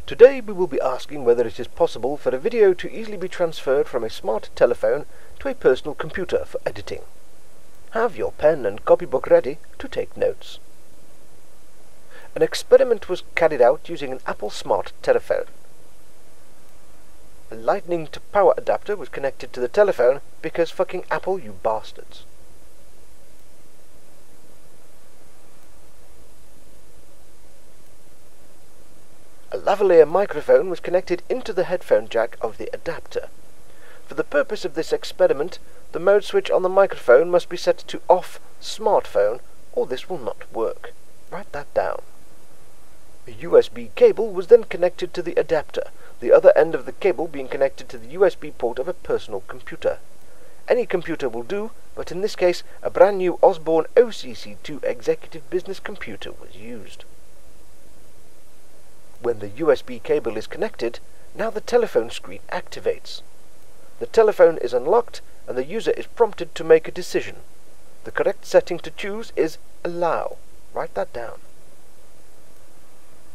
Today we will be asking whether it is possible for a video to easily be transferred from a smart telephone to a personal computer for editing. Have your pen and copybook ready to take notes. An experiment was carried out using an Apple smart telephone. A lightning to power adapter was connected to the telephone because fucking Apple, you bastards. A lavalier microphone was connected into the headphone jack of the adapter. For the purpose of this experiment, the mode switch on the microphone must be set to off smartphone, or this will not work. Write that down. A USB cable was then connected to the adapter, the other end of the cable being connected to the USB port of a personal computer. Any computer will do, but in this case, a brand new Osborne OCC2 executive business computer was used. When the USB cable is connected, now the telephone screen activates. The telephone is unlocked and the user is prompted to make a decision. The correct setting to choose is Allow. Write that down.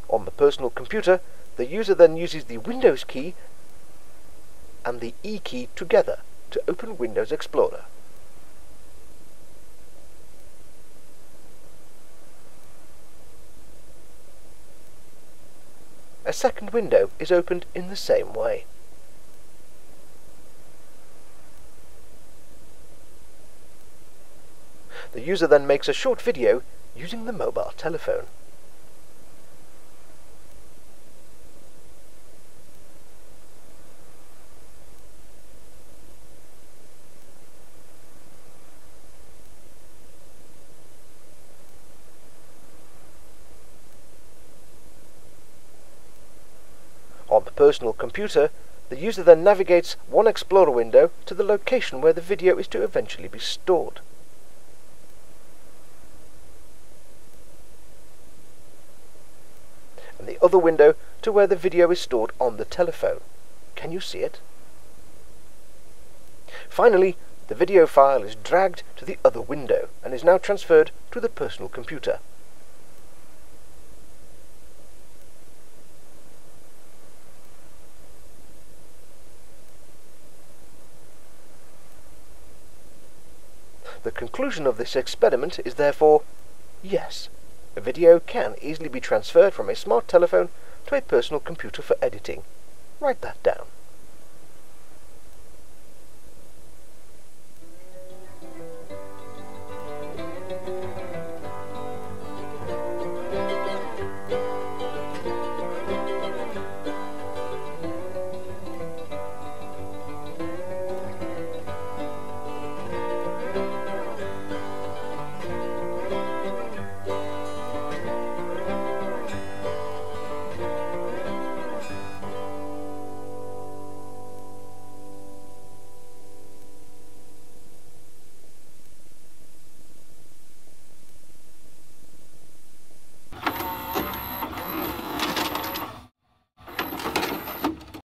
On the personal computer, the user then uses the Windows key and the E key together to open Windows Explorer. A second window is opened in the same way. The user then makes a short video using the mobile telephone. On the personal computer, the user then navigates one Explorer window to the location where the video is to eventually be stored. And the other window to where the video is stored on the telephone. Can you see it? Finally, the video file is dragged to the other window and is now transferred to the personal computer. The conclusion of this experiment is therefore, yes, a video can easily be transferred from a smart telephone to a personal computer for editing. Write that down.